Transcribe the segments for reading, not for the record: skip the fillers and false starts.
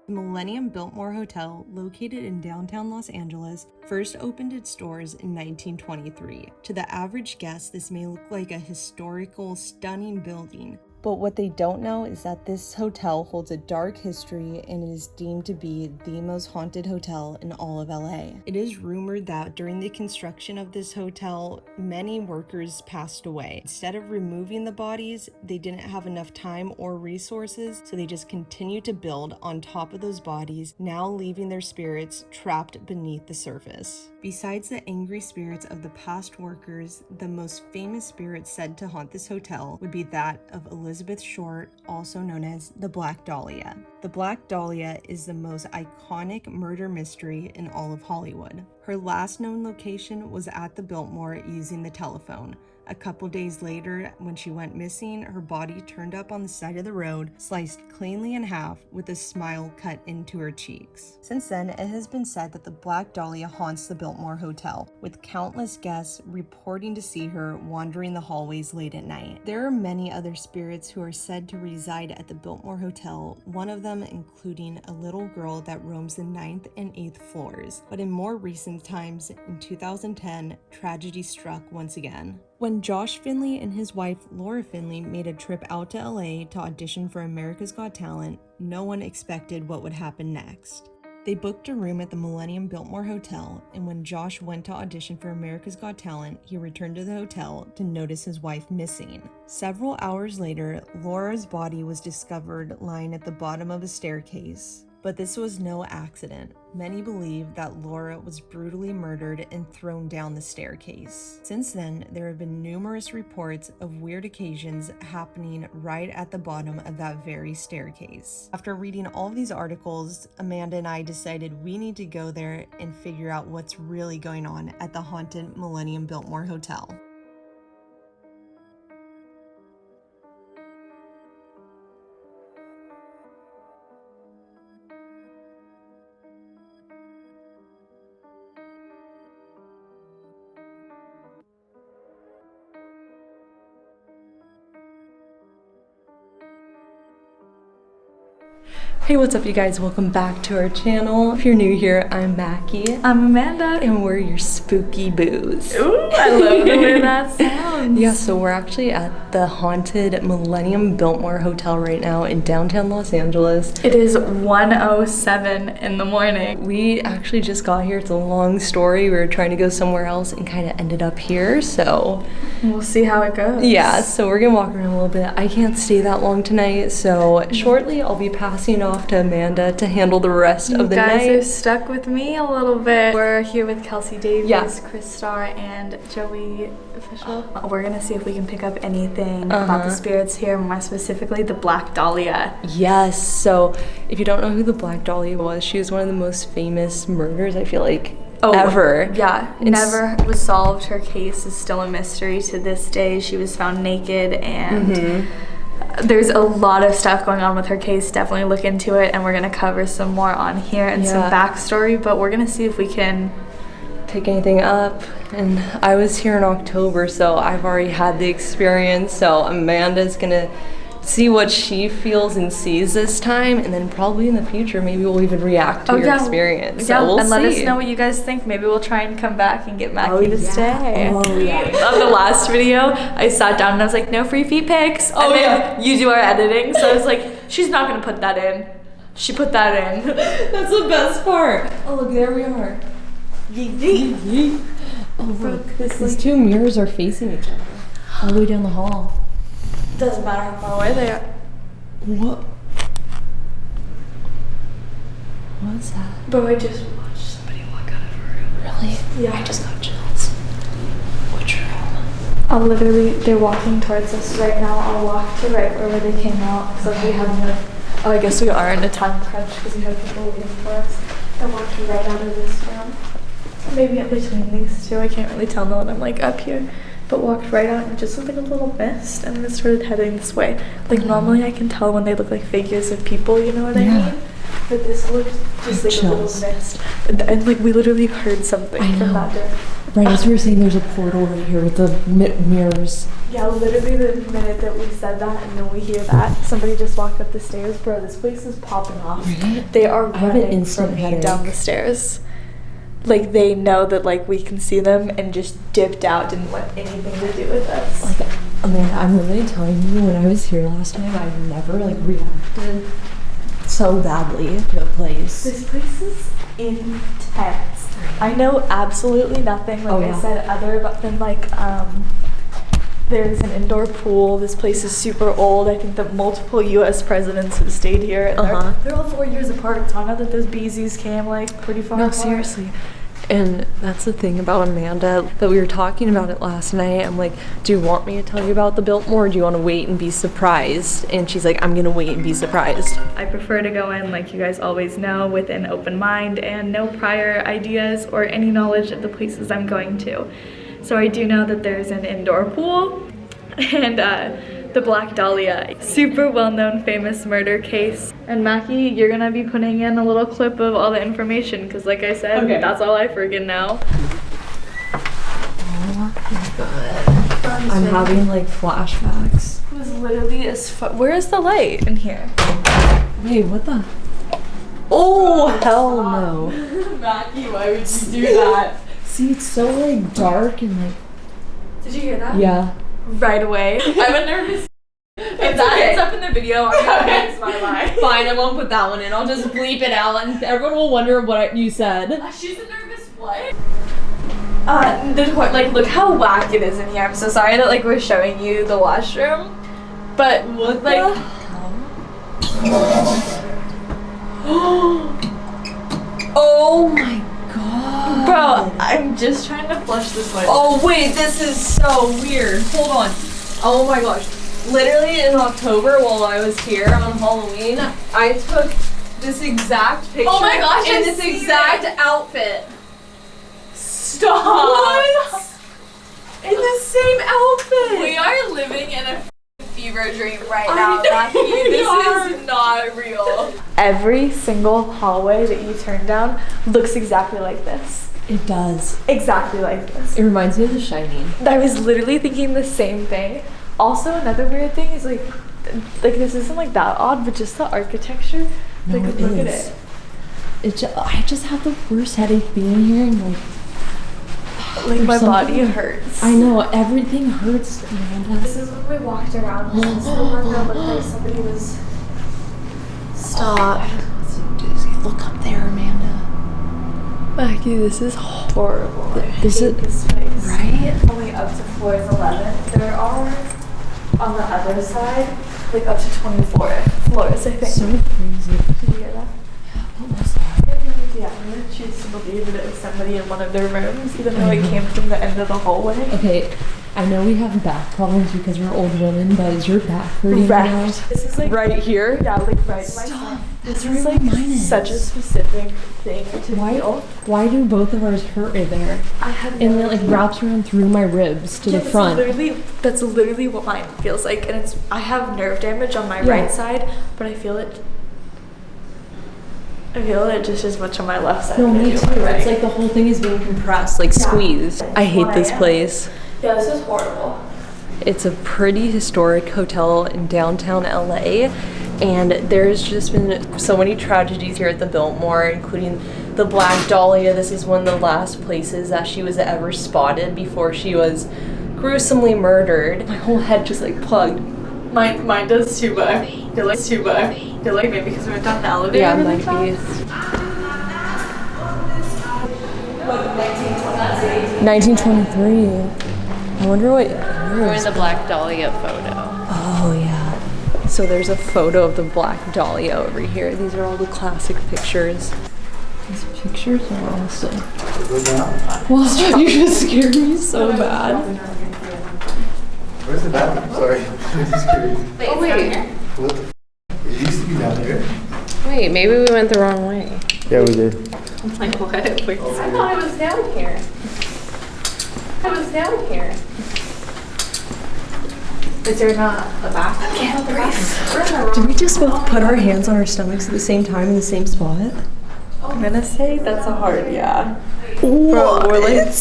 The Millennium Biltmore Hotel, located in downtown Los Angeles, first opened its doors in 1923. To the average guest, this may look like a historical, stunning building, but what they don't know is that this hotel holds a dark history and is deemed to be the most haunted hotel in all of LA. It is rumored that during the construction of this hotel, many workers passed away. Instead of removing the bodies, they didn't have enough time or resources, so they just continued to build on top of those bodies, now leaving their spirits trapped beneath the surface. Besides the angry spirits of the past workers, the most famous spirit said to haunt this hotel would be that of Elizabeth Short, also known as the Black Dahlia. The Black Dahlia is the most iconic murder mystery in all of Hollywood. Her last known location was at the Biltmore using the telephone. A couple days later, when she went missing, her body turned up on the side of the road, sliced cleanly in half, with a smile cut into her cheeks. Since then, it has been said that the Black Dahlia haunts the Biltmore Hotel, with countless guests reporting to see her wandering the hallways late at night. There are many other spirits who are said to reside at the Biltmore Hotel, one of them including a little girl that roams the 9th and 8th floors. But in more recent times, in 2010, tragedy struck once again. When Josh Finley and his wife Laura Finley made a trip out to LA to audition for America's Got Talent, no one expected what would happen next. They booked a room at the Millennium Biltmore Hotel, and when Josh went to audition for America's Got Talent, he returned to the hotel to notice his wife missing. Several hours later, Laura's body was discovered lying at the bottom of a staircase. But this was no accident. Many believe that Laura was brutally murdered and thrown down the staircase. Since then, there have been numerous reports of weird occasions happening right at the bottom of that very staircase. After reading all of these articles, Amanda and I decided we need to go there and figure out what's really going on at the haunted Millennium Biltmore Hotel. Hey, what's up you guys? Welcome back to our channel. If you're new here, I'm Mackie. I'm Amanda. And we're your spooky boos. Ooh, I love the way that sounds. Yeah, so we're actually at the haunted Millennium Biltmore Hotel right now in downtown Los Angeles. It is 1:07 in the morning. We actually just got here. It's a long story. We were trying to go somewhere else and kind of ended up here, so we'll see how it goes. Yeah, so we're gonna walk around a little bit. I can't stay that long tonight, so shortly I'll be passing off to Amanda to handle the rest of the night. You guys are stuck with me a little bit. We're here with Kelsi Davies, Kris Star, and Joey Official. We're gonna see if we can pick up anything about the spirits here, more specifically the Black Dahlia. Yes, so if you don't know who the Black Dahlia was, she was one of the most famous murders, I feel like, ever. Yeah, never was solved. Her case is still a mystery to this day. She was found naked and there's a lot of stuff going on with her case. Definitely look into it, and we're gonna cover some more on here and some backstory, but we're gonna see if we can pick anything up. And I was here in October, so I've already had the experience, so Amanda's gonna see what she feels and sees this time, and then probably in the future maybe we'll even react to your experience. Yeah, so we'll and see. Let us know what you guys think. Maybe we'll try and come back and get Mackie to stay. Oh yeah. On the last video, I sat down and I was like, no free feet pics. And then you do our editing, so I was like, she's not gonna put that in. She put that in. That's the best part. Oh look, there we are. Oh look, these two mirrors are facing each other all the way down the hall. Doesn't matter how far away they are. What? What's that? Bro, I just watched somebody walk out of a room. Really? Yeah. I just got chills. Which room? They're walking towards us right now. I'll walk to right where they came out, because we have I guess we are in a time crunch because we have people waiting for us. I walked right out of this room. Maybe in between these two. I can't really tell now that I'm like up here. But walked right out and it just looked like a little mist, and then it started heading this way. Like normally I can tell when they look like figures of people, you know what I mean? But this looked just like a little mist. And like we literally heard something from that door. Right, as we were saying, there's a portal right here with the mirrors. Yeah, literally the minute that we said that and then we hear that, somebody just walked up the stairs. Bro, this place is popping off. Right? They are I have an running instant from me headache. down the stairs. Like, they know that, like, we can see them and just dipped out, didn't want anything to do with us. Like, Amanda, I'm really telling you, when I was here last time, I never, like, reacted so badly to a place. This place is intense. I know absolutely nothing, like I said, other but than, like, there's an indoor pool. This place is super old. I think that multiple U.S. presidents have stayed here. And they're all 4 years apart, so I know that those BZs came, like, pretty far apart. No, seriously. And that's the thing about Amanda, that we were talking about it last night. I'm like, do you want me to tell you about the Biltmore, or do you want to wait and be surprised? And she's like, I'm going to wait and be surprised. I prefer to go in, like you guys always know, with an open mind and no prior ideas or any knowledge of the places I'm going to. So I do know that there's an indoor pool and the Black Dahlia, super well-known famous murder case. And Mackie, you're gonna be putting in a little clip of all the information because, like I said, that's all I freaking know. Oh my god. I'm having like flashbacks. It was literally as where is the light in here? Wait, what the? Oh, hell no. Mackie, why would you do that? See, it's so like dark and like. Did you hear that? Yeah. Right away. I'm a nervous. If that ends up in the video, I'm gonna lose my mind. Fine, I won't put that one in. I'll just bleep it out and everyone will wonder what you said. She's a nervous what? Like, look how whack it is in here. I'm so sorry that, like, we're showing you the washroom. But, What like... the Oh my god. Bro, I'm just trying to flush this light. Oh wait, this is so weird. Hold on. Oh my gosh. Literally in October while I was here on Halloween, I took this exact picture. Oh my gosh, in I've this seen exact it. outfit. Stop! What? In the same outfit. We are living in a fever dream right now, Mackie. This is not real. Every single hallway that you turn down looks exactly like this. It does. Exactly like this. It reminds me of The Shining. I was literally thinking the same thing. Also, another weird thing is like this isn't like that odd, but just the architecture. No, like, it look is. at it. I just have the worst headache being here and Like my body hurts. I know, everything hurts, Amanda. This is when we walked around. This is the one that looked like somebody was. Stop. Look up there, Amanda. Mackie, this is horrible. This is this place. right. Only up to floors 11. There are on the other side, like up to 24 floors, I think. So crazy. Did you hear that? What was that? Yeah, I'm gonna choose to believe that it was somebody in one of their rooms, even though it came from the end of the hallway. Okay, I know we have back problems because we're old women, but is your back hurting now? This is like Right here? Yeah, like right. Stop. This That's is right like where mine is. such a specific thing to feel. Why do both of ours hurt right there? I have And it like wraps around through my ribs to the front. That's literally what mine feels like, and I have nerve damage on my right side, but I feel it just as much on my left side. No, than I me do too. on my right. It's like the whole thing is being compressed, like squeezed. I hate this place. Yeah, this is horrible. It's a pretty historic hotel in downtown LA, and there's just been so many tragedies here at the Biltmore, including the Black Dahlia. This is one of the last places that she was ever spotted before she was gruesomely murdered. My whole head just like plugged. Mine does too, but I feel like maybe because we went down the elevator. Yeah, really might fast. be. 1923. I wonder what. We're in the Black Dahlia photo. Oh yeah. So there's a photo of the Black Dahlia over here. These are all the classic pictures. These pictures are awesome. Wow, you just scared me so bad. Where's the bathroom? Sorry. I'm just curious. Oh wait. What the f? It used to be down here. Wait, maybe we went the wrong way. Yeah, we did. I'm like, what? Wait. I thought it was down here. Is there not a bathroom? Can't breathe. Did we just both put our hands on our stomachs at the same time in the same spot? I'm gonna say that's a hard yeah. Bro, we're like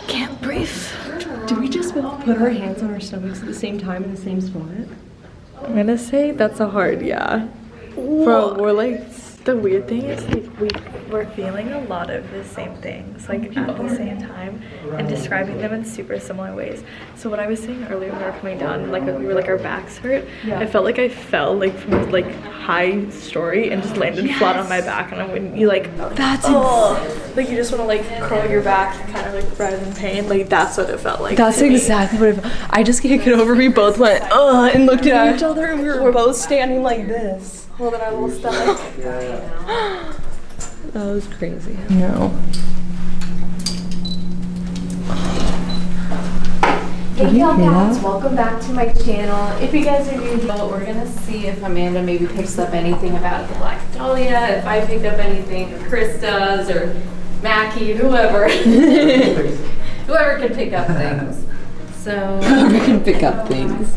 Can't breathe. Do we just both put our hands on our stomachs at the same time in the same spot? I'm gonna say that's a hard yeah. Bro, we're like, the weird thing is like we're feeling a lot of the same things like at the same time and describing them in super similar ways. So what I was saying earlier when we were coming down, like we were like our backs hurt, I felt like I fell like from like high story and just landed flat on my back, and when you like that's like you just want to like curl your back kind of like rather than pain, like that's what it felt like. That's exactly what it felt. I just can't get over, we both went and looked at each other and we were both standing like this, holding our little stomach. That was crazy. No. Hey y'all guys, welcome back to my channel. If you guys are new, we're gonna see if Amanda maybe picks up anything about the Black Dahlia, if I pick up anything, if Kris does, or Mackie, whoever. Whoever can pick up things. So We can pick up things.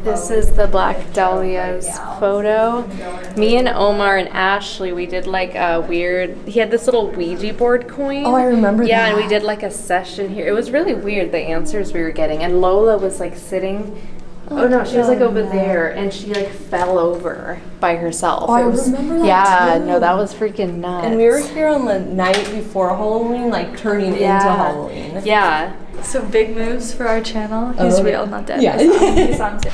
this is the Black Dahlia's photo. Me and Omar and Ashley, we did like a weird, he had this little Ouija board coin. Oh, I remember Yeah, that. and we did like a session here. It was really weird, the answers we were getting. And Lola was like sitting, oh no, she was like over there, and she like fell over by herself. Oh, I remember that Yeah, too. no, that was freaking nuts. And we were here on the night before Halloween, like turning into Halloween. Yeah. So big moves for our channel. He's real, not dead. Yeah. He sounds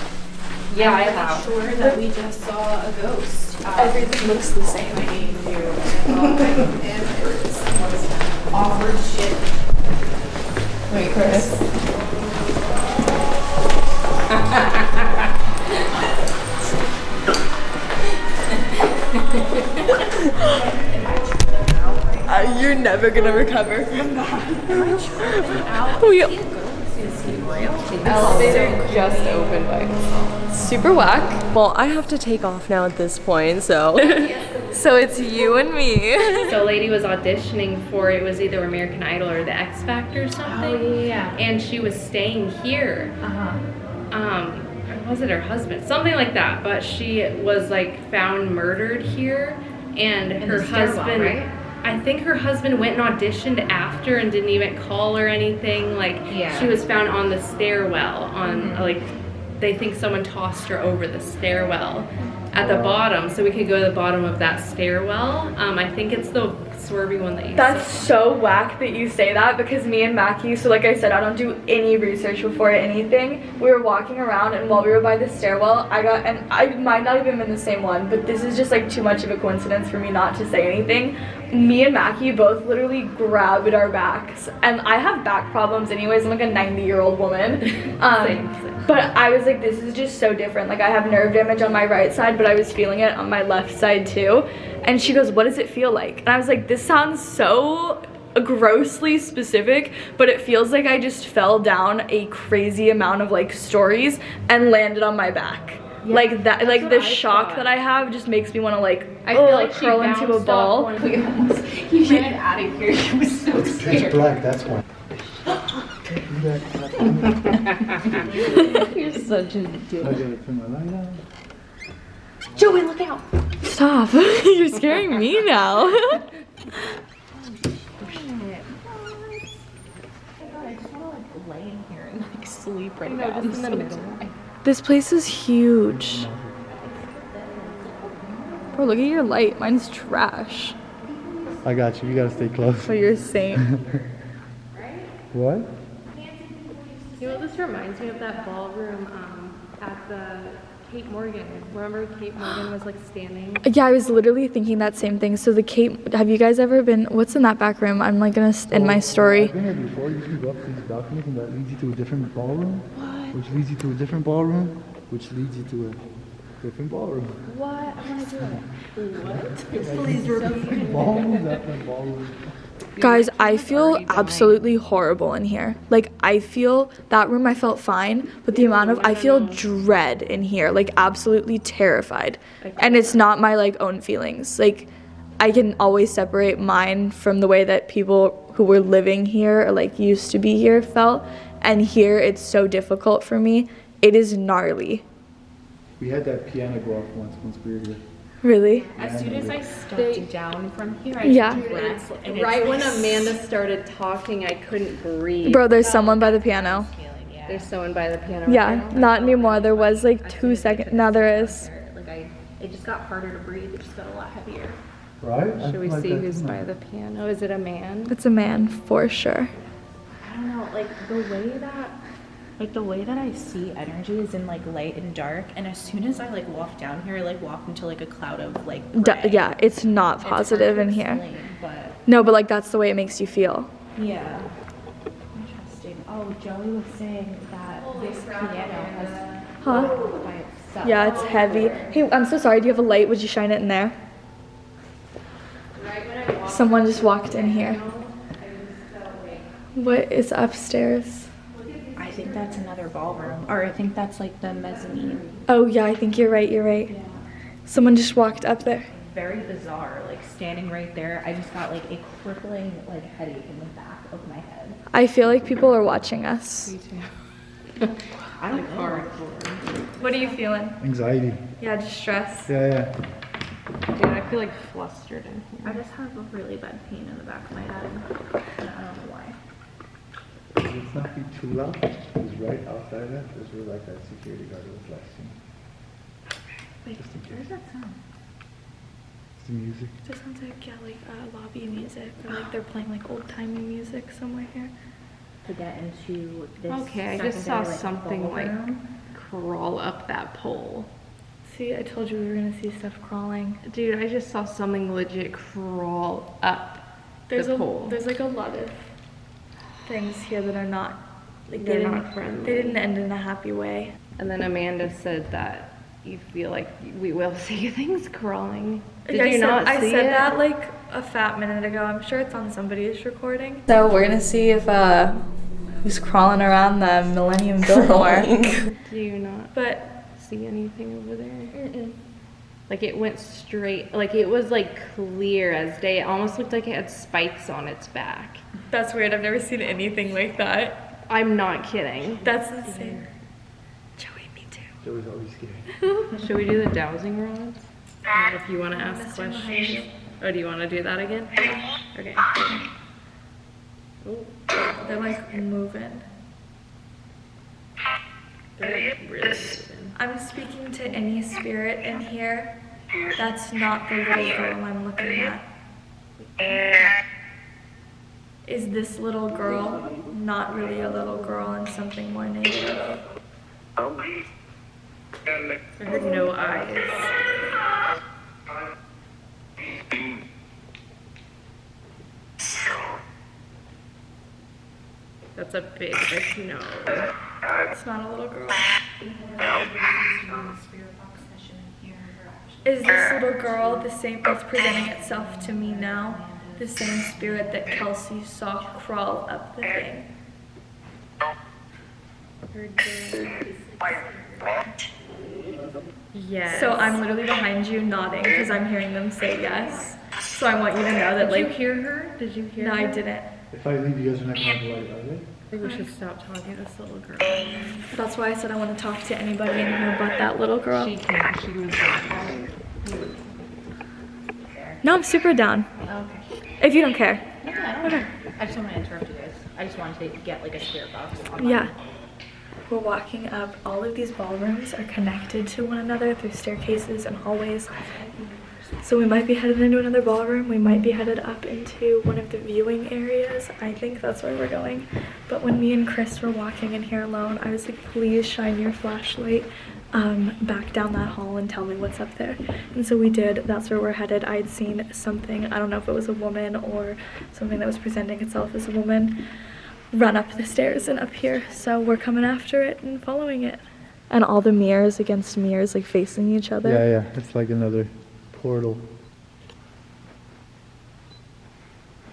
Yeah, I have. Sure that we just saw a ghost. everything looks the same. I need to, and it was the most awkward shit. Wait, Kris. You're never gonna recover from that. We Elevator just opened by itself. super whack. Well, I have to take off now at this point, so. So it's you and me. So a lady was auditioning for, it was either American Idol or the X Factor or something. Oh, yeah. And she was staying here. Or was it her husband? Something like that. But she was like found murdered here, and In her the stairwell, husband. right? I think her husband went and auditioned after and didn't even call or anything. Like Yeah. she was found on the stairwell on like they think someone tossed her over the stairwell at the bottom, so we could go to the bottom of that stairwell. I think it's the swervy one that you That's said. so whack that you say that, because me and Mackie, so like I said, I don't do any research before anything. We were walking around, and while we were by the stairwell, and I might not even been the same one, but this is just like too much of a coincidence for me not to say anything. Me and Mackie both literally grabbed our backs, and I have back problems anyways. I'm like a 90-year-old woman. Same. But I was like, this is just so different. Like, I have nerve damage on my right side, but I was feeling it on my left side too. And she goes, what does it feel like? And I was like, this sounds so grossly specific, but it feels like I just fell down a crazy amount of like stories and landed on my back. Yeah, like that, like what the I shock thought. that I have just makes me want to like, I feel like she curl into a bounced ball. off one- He ran out of here. He was so It's scared. pitch black, that's why. Can't do that. You're such a I gotta turn my light on. Joey, look out! Stop. You're scaring me now. sleep right No, just in the middle. This place is huge. Bro, look at your light. Mine's trash. I got you, you gotta stay close. So you're a saint. What? You know what this reminds me of? That ballroom at the Kate Morgan. Remember Kate Morgan was like standing? Yeah, I was literally thinking that same thing. So the Cape, have you guys ever been, what's in that back room? I'm like gonna end my I've story. been here before, you can go up to these balconies and that leads you to a different ballroom. What? Which leads you to a different ballroom, which leads you to a different ballroom. What? I want to do it. Ballroom after ballroom. Guys, I feel absolutely horrible in here. Like, I feel, that room I felt fine, but the amount of, I feel dread in here, like absolutely terrified. And it's not my like own feelings. Like, I can always separate mine from the way that people who were living here or like used to be here felt. And here it's so difficult for me. It is gnarly. We had that piano go off once we were here. Really? As soon as I stepped down from here, I Yeah. took a breath, and right when Amanda started talking, I couldn't breathe. Bro, there's someone by the piano. There's someone by the piano. Yeah, right now. not anymore. There was like 2 seconds. Now there is. It just got harder to breathe. It just got a lot heavier. Right? I Should we feel like see that who's too, by man. the piano? Is it a man? It's a man for sure. I don't know, like the way that I see energy is in like light and dark, and as soon as I like walk down here, I like walk into like a cloud of like gray. Yeah, it's not It's positive hard in to here. explain, but No, but like that's the way it makes you feel. yeah. Interesting. Oh, Joey was saying that this piano has Huh? by itself. Yeah, it's heavy. Hey, I'm so sorry. Do you have a light? Would you shine it in there? Right when I walked Someone just walked in here. I just felt like What is upstairs? I think that's another ballroom, or I think that's like the mezzanine. Oh yeah, I think you're right. You're right. Yeah. Someone just walked up there. Very bizarre, like standing right there. I just got like a crippling like headache in the back of my head. I feel like people are watching us. too. I don't know. What are you feeling? Anxiety. Yeah, just stress. Yeah. Dude, I feel like flustered in here. I just have a really bad pain in the back of my head, and I don't know why. Let's not be too loud. Because right outside that, there's like that security guard who was last seen. Wait, Just in where's case. that sound? It's the music. This sounds like lobby music, or like they're playing like old timey music somewhere here. To get into this. Okay, I just saw secondary, something like ballroom. crawl up that pole. See, I told you we were gonna see stuff crawling. Dude, I just saw something legit crawl up There's the pole. there's like a lot of things here that are not like They're they not didn't friendly. they didn't end in a happy way. And then Amanda said that you feel like we will see things crawling. Did Yeah, you not see I said it? that like a fat minute ago. I'm sure it's on somebody's recording. So we're gonna see if who's crawling around the Millennium Biltmore. Do you not But see anything over there? Like it went straight, like it was like clear as day. It almost looked like it had spikes on its back. that's weird. I've never seen anything like that. I'm not kidding. That's insane. Joey, me too. Joey's always scared. Should we do the dowsing rods? If you want to ask questions. Oh, do you want to do that again? Okay. Oh, They're like moving. they're like really moving. I'm speaking to any spirit in here. That's not the little girl I'm looking at. Is this little girl not really a little girl and something more negative? I heard no eyes. That's a big no. It's not a little girl. Is this little girl the same that's presenting itself to me now? The same spirit that Kelsi saw crawl up the thing? Yes. So I'm literally behind you nodding because I'm hearing them say yes. So I want you to know that Did you like, hear her? Did you hear no, her? I didn't. If I leave, you guys are not gonna have the light, are they? I think we should stop talking to this little girl. That's why I said I want to talk to anybody in here but that little girl. She can't. She was. No, I'm super down. Okay. If you don't care. Yeah, I don't know. I just don't want to interrupt you guys. I just wanted to get like a spirit box on my- Yeah. We're walking up. All of these ballrooms are connected to one another through staircases and hallways. So we might be headed into another ballroom. We might be headed up into one of the viewing areas. I think that's where we're going. But when me and Kris were walking in here alone, I was like, please shine your flashlight back down that hall and tell me what's up there. And so we did. That's where we're headed. I'd seen something, I don't know if it was a woman or something that was presenting itself as a woman, run up the stairs and up here. So we're coming after it and following it. And all the mirrors against mirrors like facing each other. Yeah. It's like another portal.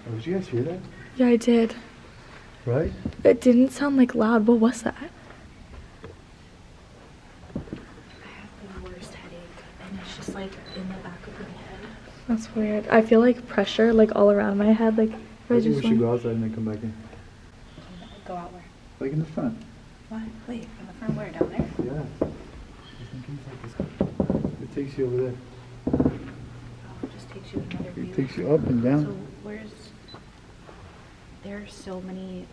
Oh, did you guys hear that? Yeah, I did. Right? It didn't sound like loud. What was that? I have the worst headache, and it's just like in the back of my head. That's weird. I feel like pressure like all around my head. Like, if I Maybe we just should went- go outside and then come back in. Go out where? Like in the front. What? Wait, in the front where? Down there? Yeah. Just in case like this. It takes you over there. takes you another view. It takes you up and down. So there's so many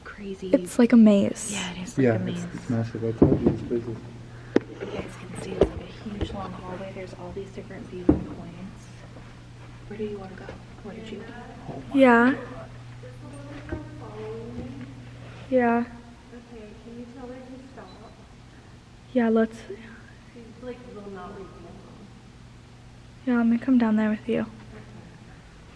crazy. It's like a maze. Yeah, it is like Yeah, a maze. it's massive. I told you it's busy. You guys can see it's like a huge long hallway. There's all these different view points. Where do you want to go? Where did you go? Yeah. Yeah. Okay, can you tell her to stop? Yeah, let's. She's like, will not leave me alone. Yeah, I'm gonna come down there with you.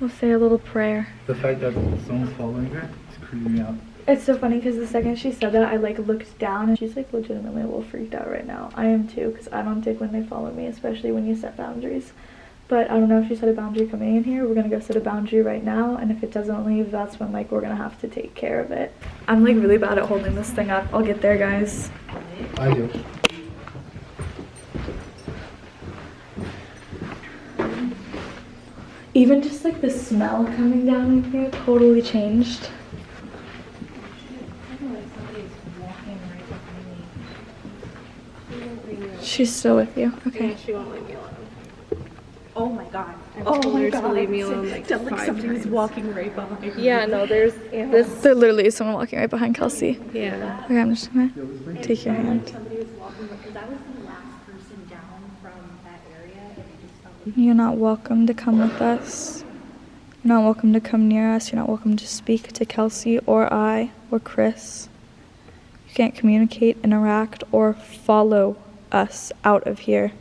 We'll say a little prayer. The fact that someone's following her is creeping me out. It's so funny because the second she said that, I like looked down and she's like legitimately a little freaked out right now. I am too, because I don't dig when they follow me, especially when you set boundaries. But I don't know if she set a boundary coming in here. We're gonna go set a boundary right now, and if it doesn't leave, that's when like we're gonna have to take care of it. I'm like really bad at holding this thing up. I'll get there, guys. I do. Even just like the smell coming down in here totally changed. She's still with you. Okay. She won't leave me alone. Oh my god. I've told her to leave me alone like Sounds like 5 somebody's times. walking right behind you. Yeah, no, there's this. There literally is someone walking right behind Kelsi. Yeah. Okay, I'm just gonna take your hand. Somebody was walking because I was the last person down from that area and I just felt like You're not welcome to come with us. You're not welcome to come near us. You're not welcome to speak to Kelsi or I or Kris. You can't communicate, interact, or follow us out of here.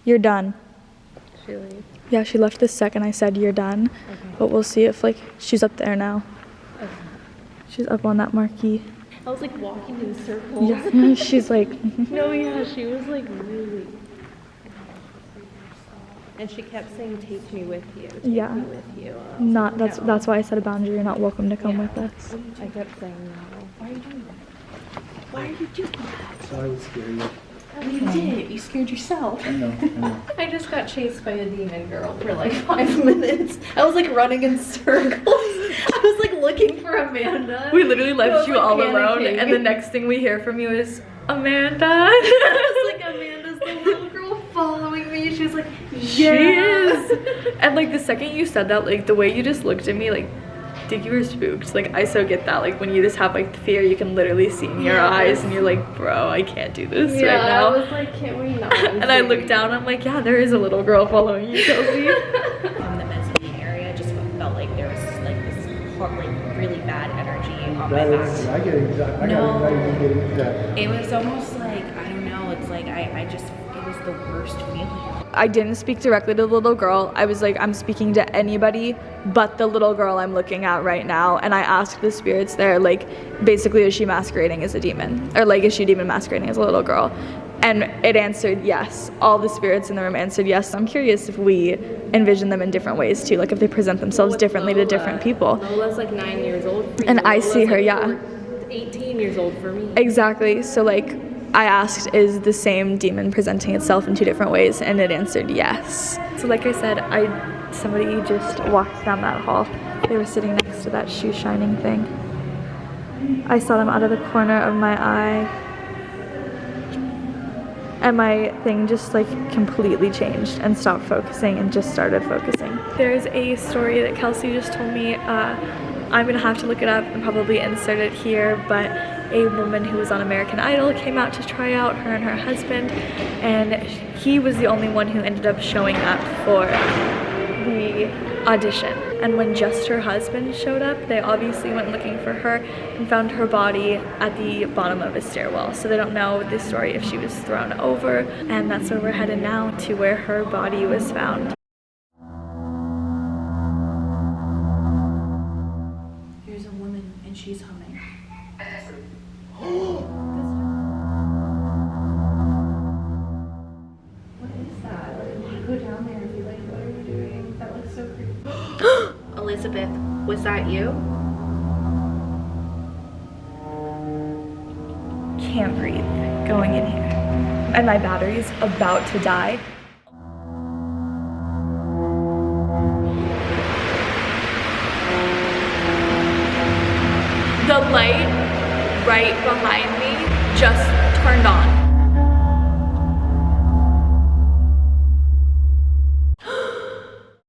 You're done. She leaves. Yeah, she left the second I said you're done. Okay. But we'll see if like she's up there now. Okay. She's up on that marquee. I was like walking in circles. Yeah, she's like, No, yeah, she was like really. And she kept saying, "Take me with you. Take Yeah. me with you." not. That's No. that's why I said a boundary. You're not welcome to come Yeah. with us. I kept saying no. why are you doing that? Why are you doing that? So I was scared. You did. You scared yourself. I know. I just got chased by a demon girl for like 5 minutes. I was like running in circles. I was like looking for Amanda. We literally I left was, you like, all alone, panicking. and the next thing we hear from you is Amanda. I was like, Amanda's the little girl following me. She was like, She is. And like the second you said that, like the way you just looked at me, like, think you were spooked. Like I so get that. Like when you just have like the fear, you can literally see in your eyes, and you're like, bro, I can't do this right now. I was like, "Can we not?" And I looked down. I'm like, yeah, there is a little girl following you, Kelsi. From the mezzanine area, just felt like there was like this like really bad energy on my That is, back. I get exact. I No. got anxiety getting exact. It was almost like, I don't know, it's like I just, it was the worst feeling. I didn't speak directly to the little girl. I was like, I'm speaking to anybody but the little girl I'm looking at right now. And I asked the spirits there, like, basically, is she masquerading as a demon? Or like, is she demon masquerading as a little girl? And it answered yes. All the spirits in the room answered yes. I'm curious if we envision them in different ways too, like if they present themselves differently to different people. Lola's like 9 years old. For And you. I Lola's, see her, like, yeah. 18 years old for me. Exactly. So like, I asked, is the same demon presenting itself in 2 different ways? And it answered yes. So like I said, somebody just walked down that hall. They were sitting next to that shoe shining thing. I saw them out of the corner of my eye. And my thing just like completely changed and stopped focusing and just started focusing. There's a story that Kelsi just told me. I'm gonna have to look it up and probably insert it here, but a woman who was on American Idol came out to try out, her and her husband, and he was the only one who ended up showing up for the audition. And when just her husband showed up, they obviously went looking for her and found her body at the bottom of a stairwell. So they don't know the story if she was thrown over, and that's where we're headed now, to where her body was found. There's a woman and she's humming. What is that? Like, go down there and be like, what are you doing? That looks so creepy. Elizabeth, was that you? Can't breathe going in here. And my battery's about to die. The light right behind me just turned on.